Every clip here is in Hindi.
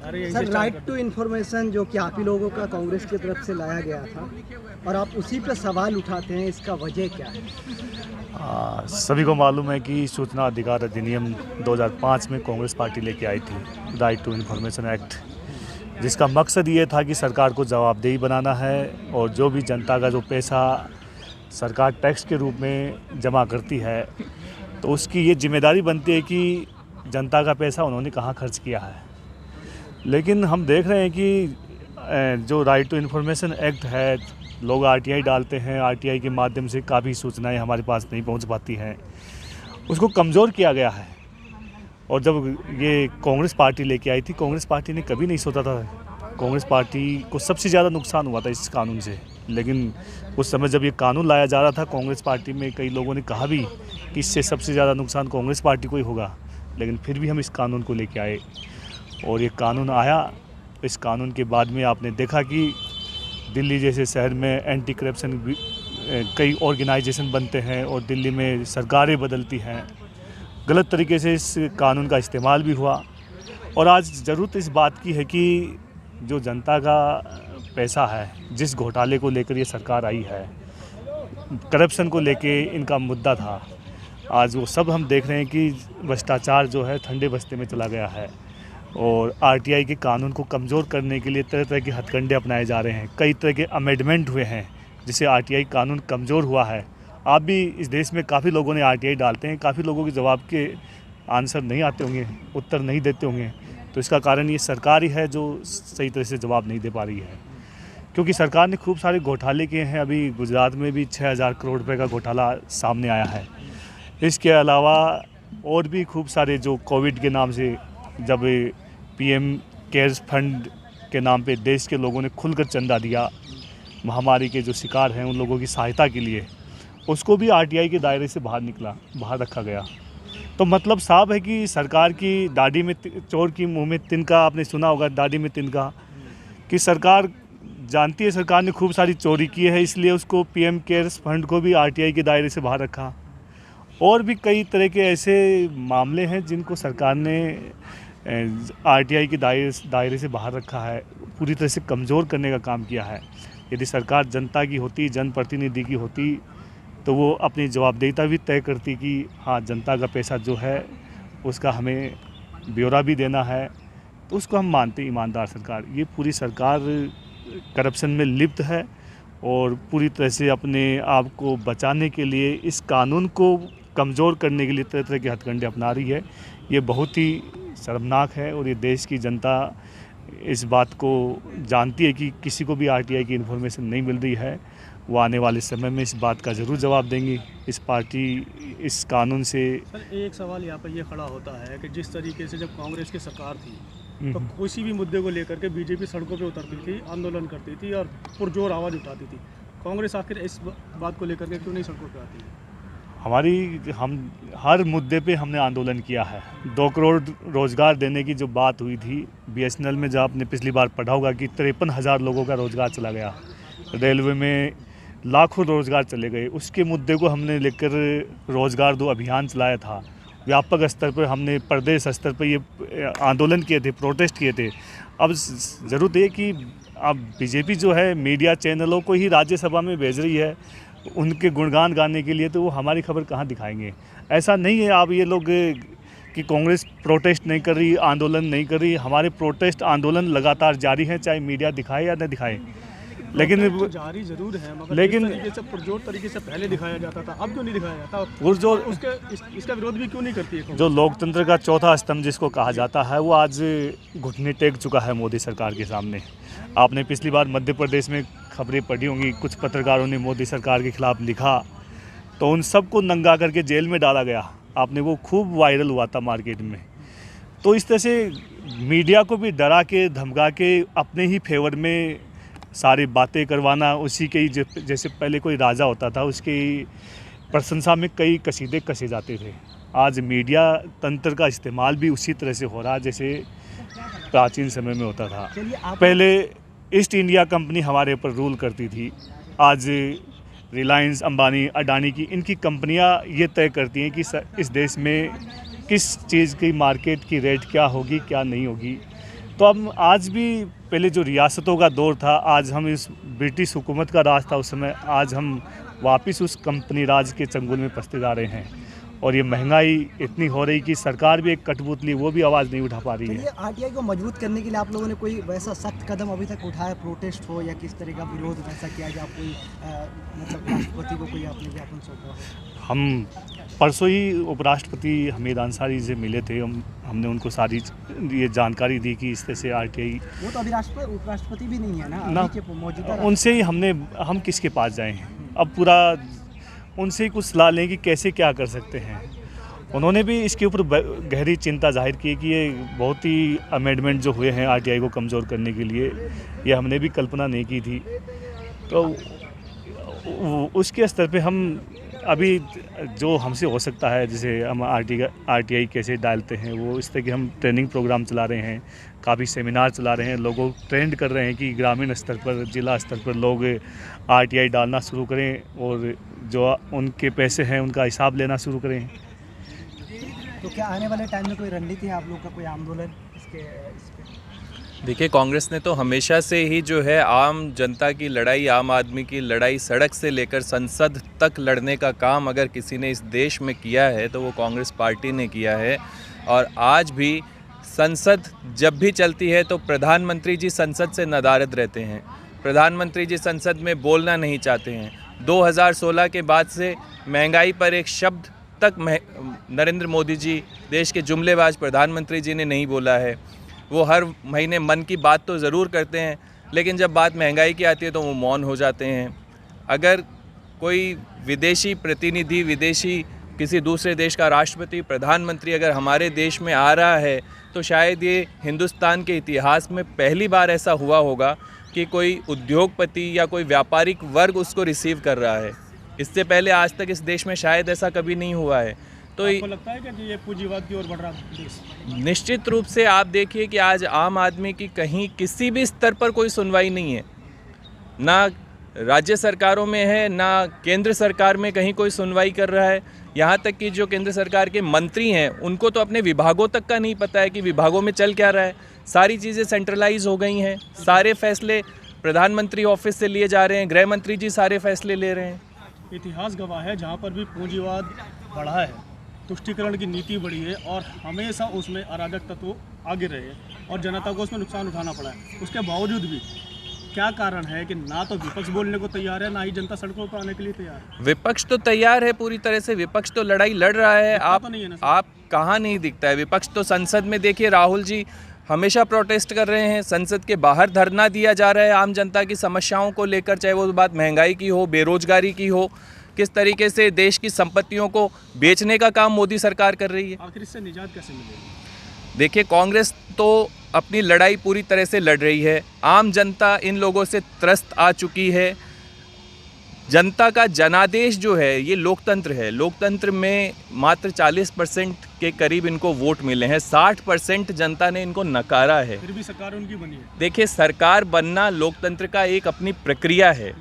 सर, राइट टू इन्फॉर्मेशन जो कि आप ही लोगों का कांग्रेस की तरफ से लाया गया था और आप उसी पर सवाल उठाते हैं, इसका वजह क्या है? सभी को मालूम है कि सूचना अधिकार अधिनियम 2005 में कांग्रेस पार्टी लेके आई थी, राइट टू इन्फॉर्मेशन एक्ट, जिसका मकसद ये था कि सरकार को जवाबदेही बनाना है और जो भी जनता का जो पैसा सरकार टैक्स के रूप में जमा करती है तो उसकी ये जिम्मेदारी बनती है कि जनता का पैसा उन्होंने कहाँ खर्च किया है। लेकिन हम देख रहे हैं कि जो राइट टू इन्फॉर्मेशन एक्ट है, लोग आरटीआई डालते हैं, आरटीआई के माध्यम से काफ़ी सूचनाएं हमारे पास नहीं पहुंच पाती हैं, उसको कमज़ोर किया गया है। और जब ये कांग्रेस पार्टी लेके आई थी, कांग्रेस पार्टी ने कभी नहीं सोचा था, कांग्रेस पार्टी को सबसे ज़्यादा नुकसान हुआ था इस कानून से। लेकिन उस समय जब ये कानून लाया जा रहा था, कांग्रेस पार्टी में कई लोगों ने कहा भी कि इससे सबसे ज़्यादा नुकसान कांग्रेस पार्टी को ही होगा, लेकिन फिर भी हम इस कानून को लेके आए और ये कानून आया। इस कानून के बाद में आपने देखा कि दिल्ली जैसे शहर में एंटी करप्शन कई ऑर्गेनाइजेशन बनते हैं और दिल्ली में सरकारें बदलती हैं। गलत तरीके से इस कानून का इस्तेमाल भी हुआ और आज ज़रूरत इस बात की है कि जो जनता का पैसा है, जिस घोटाले को लेकर ये सरकार आई है, करप्शन को लेके इनका मुद्दा था, आज वो सब हम देख रहे हैं कि भ्रष्टाचार जो है ठंडे बस्ते में चला गया है और आरटीआई के कानून को कमज़ोर करने के लिए तरह तरह के हथकंडे अपनाए जा रहे हैं। कई तरह के अमेंडमेंट हुए हैं जिससे आरटीआई कानून कमज़ोर हुआ है। आप भी इस देश में काफ़ी लोगों ने आरटीआई डालते हैं, काफ़ी लोगों के जवाब के आंसर नहीं आते होंगे, उत्तर नहीं देते होंगे, तो इसका कारण ये सरकार ही है जो सही तरह से जवाब नहीं दे पा रही है। क्योंकि सरकार ने खूब सारे घोटाले किए हैं। अभी गुजरात में भी 6000 करोड़ रुपये का घोटाला सामने आया है। इसके अलावा और भी खूब सारे जो कोविड के नाम से जब पीएम केयर्स फंड के नाम पे देश के लोगों ने खुलकर चंदा दिया महामारी के जो शिकार हैं उन लोगों की सहायता के लिए, उसको भी आरटीआई के दायरे से बाहर रखा गया। तो मतलब साफ है कि सरकार की दाढ़ी में चोर की मुंह में तिनका, आपने सुना होगा दाढ़ी में तिनका, कि सरकार जानती है सरकार ने खूब सारी चोरी की है, इसलिए उसको पीएम केयर्स फंड को भी आरटीआई के दायरे से बाहर रखा। और भी कई तरह के ऐसे मामले हैं जिनको सरकार ने आरटीआई के दायरे से बाहर रखा है, पूरी तरह से कमज़ोर करने का काम किया है। यदि सरकार जनता की होती, जनप्रतिनिधि की होती, तो वो अपनी जवाबदेहिता भी तय करती कि हाँ, जनता का पैसा जो है उसका हमें ब्यौरा भी देना है, तो उसको हम मानते ईमानदार सरकार। ये पूरी सरकार करप्शन में लिप्त है और पूरी तरह से अपने आप को बचाने के लिए इस कानून को कमज़ोर करने के लिए तरह तरह के हथकंडे अपना रही है। ये बहुत ही शर्मनाक है और ये देश की जनता इस बात को जानती है कि किसी को भी आरटीआई की इन्फॉर्मेशन नहीं मिल रही है। वो आने वाले समय में इस बात का ज़रूर जवाब देंगी। इस पार्टी इस कानून से सर, एक सवाल यहाँ पर ये खड़ा होता है कि जिस तरीके से जब कांग्रेस की सरकार थी तो किसी भी मुद्दे को लेकर के बीजेपी सड़कों पे उतरती थी, आंदोलन करती थी और पुरजोर आवाज़ उठाती थी। कांग्रेस आखिर इस बात को लेकर के क्यों नहीं सड़कों पर आती है? हम हर मुद्दे पे हमने आंदोलन किया है। 2 करोड़ रोज़गार देने की जो बात हुई थी बीएसएनएल में, जब आपने पिछली बार पढ़ा होगा कि 53,000 लोगों का रोज़गार चला गया, रेलवे में लाखों रोज़गार चले गए, उसके मुद्दे को हमने लेकर रोज़गार दो अभियान चलाया था। व्यापक स्तर पर हमने प्रदेश स्तर पर ये आंदोलन किए थे, प्रोटेस्ट किए थे। अब ज़रूरत है कि अब बीजेपी जो है मीडिया चैनलों को ही राज्यसभा में भेज रही है उनके गुणगान गाने के लिए, तो वो हमारी खबर कहाँ दिखाएंगे? ऐसा नहीं है आप ये लोग कि कांग्रेस प्रोटेस्ट नहीं कर रही, आंदोलन नहीं कर रही। हमारे प्रोटेस्ट आंदोलन लगातार जारी हैं, चाहे मीडिया दिखाए या न दिखाए। लेकिन जारी जरूर है, मगर लेकिन तरीके से पुरजोर तरीके से पहले दिखाया जाता था, अब क्यों नहीं दिखाया जाता? पुरजोर इसका विरोध भी क्यों नहीं करती है? जो लोकतंत्र का चौथा स्तंभ जिसको कहा जाता है, वो आज घुटने टेक चुका है मोदी सरकार के सामने। आपने पिछली बार मध्य प्रदेश में खबरें पढ़ी होंगी, कुछ पत्रकारों ने मोदी सरकार के खिलाफ लिखा तो उन सबको नंगा करके जेल में डाला गया। आपने वो खूब वायरल हुआ था मार्केट में। तो इस तरह से मीडिया को भी डरा के धमका के अपने ही फेवर में सारी बातें करवाना, उसी के ही जैसे पहले कोई राजा होता था उसकी प्रशंसा में कई कसीदे कसे जाते थे। आज मीडिया तंत्र का इस्तेमाल भी उसी तरह से हो रहा है जैसे प्राचीन समय में होता था। पहले ईस्ट इंडिया कंपनी हमारे ऊपर रूल करती थी, आज रिलायंस, अंबानी, अडानी की इनकी कंपनियां ये तय करती हैं कि इस देश में किस चीज़ की मार्केट की रेट क्या होगी, क्या नहीं होगी। तो हम आज भी, पहले जो रियासतों का दौर था, आज हम इस ब्रिटिश हुकूमत का राज था उस समय, आज हम वापस उस कंपनी राज के चंगुल में फंसते जा रहे हैं। और ये महंगाई इतनी हो रही कि सरकार भी एक कठपुतली, वो भी आवाज़ नहीं उठा पा रही है। आरटीआई को मजबूत करने के लिए आप लोगों ने कोई वैसा सख्त कदम अभी तक उठाया, प्रोटेस्ट हो या किस तरह का विरोध वैसा किया, या कोई मतलब राष्ट्रपति को कोई आपने ज्ञापन सौंपा? हम परसों ही उपराष्ट्रपति हमीद अंसारी से मिले थे। हमने उनको सारी ये जानकारी दी कि इस तरह से आरटीआई, वो तो अभी उपराष्ट्रपति भी नहीं है ना अभी के मौजूदा, उनसे ही हम किसके पास जाएं, अब पूरा उनसे ही कुछ सलाह लें कि कैसे क्या कर सकते हैं। उन्होंने भी इसके ऊपर गहरी चिंता जाहिर की कि ये बहुत ही अमेंडमेंट जो हुए हैं आरटीआई को कमज़ोर करने के लिए, ये हमने भी कल्पना नहीं की थी। तो उसके स्तर पे हम अभी जो हमसे हो सकता है, जैसे हम आरटीआई कैसे डालते हैं, वो इस तरह के हम ट्रेनिंग प्रोग्राम चला रहे हैं, काफ़ी सेमिनार चला रहे हैं, लोगों को ट्रेंड कर रहे हैं कि ग्रामीण स्तर पर, जिला स्तर पर लोग आरटीआई डालना शुरू करें और जो उनके पैसे हैं उनका हिसाब लेना शुरू करें। तो क्या आने वाले टाइम में कोई रणनीति है आप लोग का, कोई आंदोलन इस पे? देखिए, कांग्रेस ने तो हमेशा से ही जो है आम जनता की लड़ाई, आम आदमी की लड़ाई सड़क से लेकर संसद तक लड़ने का काम अगर किसी ने इस देश में किया है तो वो कांग्रेस पार्टी ने किया है। और आज भी संसद जब भी चलती है तो प्रधानमंत्री जी संसद से नदारद रहते हैं, प्रधानमंत्री जी संसद में बोलना नहीं चाहते हैं। 2016 के बाद से महंगाई पर एक शब्द तक नरेंद्र मोदी जी, देश के जुमलेबाज प्रधानमंत्री जी ने नहीं बोला है। वो हर महीने मन की बात तो ज़रूर करते हैं, लेकिन जब बात महंगाई की आती है तो वो मौन हो जाते हैं। अगर कोई विदेशी प्रतिनिधि, विदेशी किसी दूसरे देश का राष्ट्रपति, प्रधानमंत्री अगर हमारे देश में आ रहा है तो शायद ये हिंदुस्तान के इतिहास में पहली बार ऐसा हुआ होगा कि कोई उद्योगपति या कोई व्यापारिक वर्ग उसको रिसीव कर रहा है। इससे पहले आज तक इस देश में शायद ऐसा कभी नहीं हुआ है। तो आपको लगता है कि ये पूंजीवाद की ओर बढ़ रहा है देश? निश्चित रूप से आप देखिए कि आज आम आदमी की कहीं किसी भी स्तर पर कोई सुनवाई नहीं है, ना राज्य सरकारों में है, ना केंद्र सरकार में कहीं कोई सुनवाई कर रहा है। यहाँ तक कि जो केंद्र सरकार के मंत्री हैं उनको तो अपने विभागों तक का नहीं पता है कि विभागों में चल क्या रहा है। सारी चीज़ें सेंट्रलाइज हो गई हैं, सारे फैसले प्रधानमंत्री ऑफिस से लिए जा रहे हैं, गृह मंत्री जी सारे फैसले ले रहे हैं। इतिहास गवाह है, जहाँ पर भी पूंजीवाद बढ़ा है, तुष्टीकरण की नीति बढ़ी है और हमेशा उसमें अराजक तत्व आगे रहे हैं और जनता को उसमें नुकसान उठाना पड़ा है। उसके बावजूद भी क्या कारण है कि ना तो विपक्ष बोलने को तैयार है, ना ही जनता सड़कों पर आने के लिए तैयार है? विपक्ष तो तैयार है पूरी तरह से, विपक्ष तो लड़ाई लड़ रहा है। आप कहाँ नहीं दिखता है विपक्ष? तो संसद में देखिए, राहुल जी हमेशा प्रोटेस्ट कर रहे हैं, संसद के बाहर धरना दिया जा रहा है आम जनता की समस्याओं को लेकर, चाहे वो बात महंगाई की हो, बेरोजगारी की हो, किस तरीके से देश की संपत्तियों को बेचने का काम मोदी सरकार कर रही है। आखिर इससे निजात कैसे मिलेगी? देखिए, कांग्रेस तो अपनी लड़ाई पूरी तरह से लड़ रही है। आम जनता इन लोगों से त्रस्त आ चुकी है। जनता का जनादेश जो है ये लोकतंत्र है। लोकतंत्र में मात्र 40% के करीब इनको वोट मिले हैं, 60% जनता ने इनको नकारा है। फिर भी सरकार उनकी बनी है। देखिए, सरकार बनना लोकतंत्र का एक अपनी प्रक्रिया है।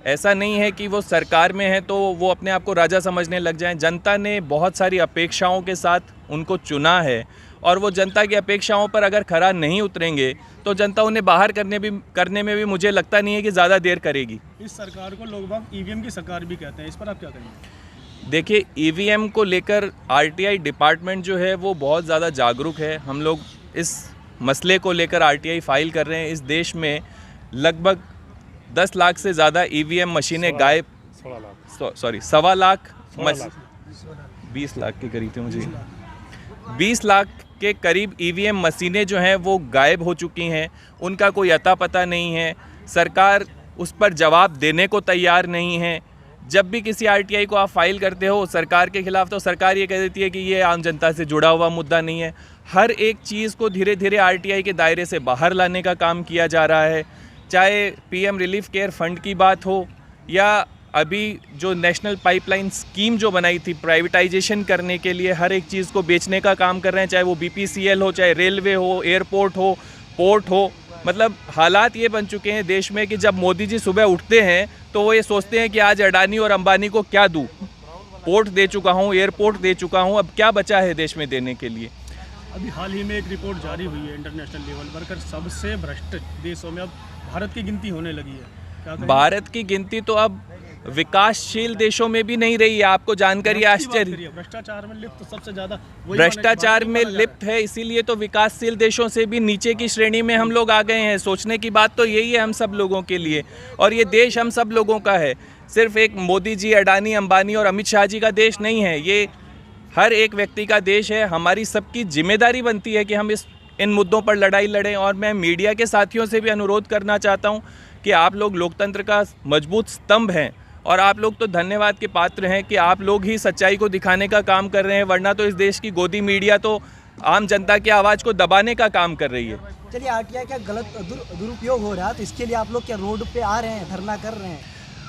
ऐसा नहीं है कि वो सरकार में है तो वो अपने आप को राजा समझने लग जाएं। जनता ने बहुत सारी अपेक्षाओं के साथ उनको चुना है और वो जनता की अपेक्षाओं पर अगर खरा नहीं उतरेंगे तो जनता उन्हें बाहर करने में भी मुझे लगता नहीं है कि ज़्यादा देर करेगी। इस सरकार को लोग बाग ईवीएम की सरकार भी कहते हैं, इस पर आप क्या कहेंगे? देखिए, ईवीएम को लेकर आरटीआई डिपार्टमेंट जो है वो बहुत ज़्यादा जागरूक है। हम लोग इस मसले को लेकर आरटीआई फाइल कर रहे हैं। इस देश में लगभग 10 लाख से ज़्यादा ईवीएम मशीनें गायब, 1.25 लाख 20 लाख के करीब थे, मुझे 20 लाख के करीब ईवीएम मशीनें जो हैं वो गायब हो चुकी हैं। उनका कोई अता पता नहीं है। सरकार उस पर जवाब देने को तैयार नहीं है। जब भी किसी आरटीआई को आप फाइल करते हो सरकार के खिलाफ तो सरकार ये कह देती है कि ये आम जनता से जुड़ा हुआ मुद्दा नहीं है। हर एक चीज़ को धीरे धीरे आरटीआई के दायरे से बाहर लाने का काम किया जा रहा है। चाहे पीएम रिलीफ केयर फंड की बात हो या अभी जो नेशनल पाइपलाइन स्कीम जो बनाई थी प्राइवेटाइजेशन करने के लिए, हर एक चीज़ को बेचने का काम कर रहे हैं, चाहे वो बीपीसीएल हो, चाहे रेलवे हो, एयरपोर्ट हो, पोर्ट हो। मतलब हालात ये बन चुके हैं देश में कि जब मोदी जी सुबह उठते हैं तो वो ये सोचते हैं कि आज अडानी और अंबानी को क्या दूँ, पोर्ट दे चुका हूँ, एयरपोर्ट दे चुका हूँ, अब क्या बचा है देश में देने के लिए। अभी हाल ही में एक रिपोर्ट जारी हुई है इंटरनेशनल लेवल पर कर सबसे भ्रष्ट देशों में अब भारत की गिनती होने लगी है। क्या कहेंगे? भारत की गिनती तो अब विकासशील देशों में भी नहीं रही है। आपको जानकर ये आश्चर्य, भ्रष्टाचार में लिप्त सबसे ज्यादा वही भ्रष्टाचार में माना जा रहा है। लिप्त है, इसीलिए तो विकासशील देशों से भी नीचे की श्रेणी में हम लोग आ गए हैं। सोचने की बात तो यही है हम सब लोगों के लिए, और ये देश हम सब लोगों का है। सिर्फ एक मोदी जी, अडानी, अंबानी और अमित शाह जी का देश नहीं है, ये हर एक व्यक्ति का देश है। हमारी सबकी जिम्मेदारी बनती है कि हम इन मुद्दों पर लड़ाई लड़ें। और मैं मीडिया के साथियों से भी अनुरोध करना चाहता हूं कि आप लोग लोकतंत्र का मजबूत स्तंभ हैं, और आप लोग तो धन्यवाद के पात्र हैं कि आप लोग ही सच्चाई को दिखाने का काम कर रहे हैं, वरना तो इस देश की गोदी मीडिया तो आम जनता की आवाज़ को दबाने का काम कर रही है। चलिए, आरटीआई का गलत दुरुपयोग हो रहा है, तो इसके लिए आप लोग क्या रोड पे आ रहे हैं, धरना कर रहे हैं?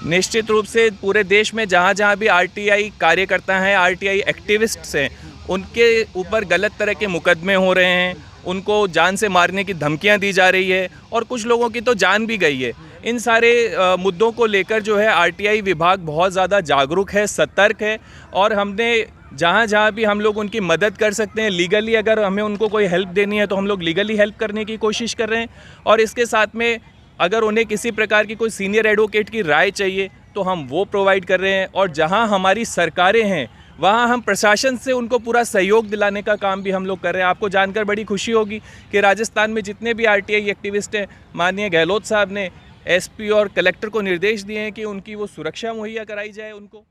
निश्चित रूप से पूरे देश में जहाँ जहाँ भी आरटीआई कार्यकर्ता हैं, आरटीआई एक्टिविस्ट्स हैं, उनके ऊपर गलत तरह के मुकदमे हो रहे हैं, उनको जान से मारने की धमकियां दी जा रही है, और कुछ लोगों की तो जान भी गई है। इन सारे मुद्दों को लेकर जो है आरटीआई विभाग बहुत ज़्यादा जागरूक है, सतर्क है, और हमने जहाँ जहाँ भी हम लोग उनकी मदद कर सकते हैं लीगली, अगर हमें उनको कोई हेल्प देनी है तो हम लोग लीगली हेल्प करने की कोशिश कर रहे हैं। और इसके साथ में अगर उन्हें किसी प्रकार की कोई सीनियर एडवोकेट की राय चाहिए तो हम वो प्रोवाइड कर रहे हैं। और जहाँ हमारी सरकारें हैं वहाँ हम प्रशासन से उनको पूरा सहयोग दिलाने का काम भी हम लोग कर रहे हैं। आपको जानकर बड़ी खुशी होगी कि राजस्थान में जितने भी आरटीआई एक्टिविस्ट हैं, माननीय गहलोत साहब ने एसपी और कलेक्टर को निर्देश दिए हैं कि उनकी वो सुरक्षा मुहैया कराई जाए उनको।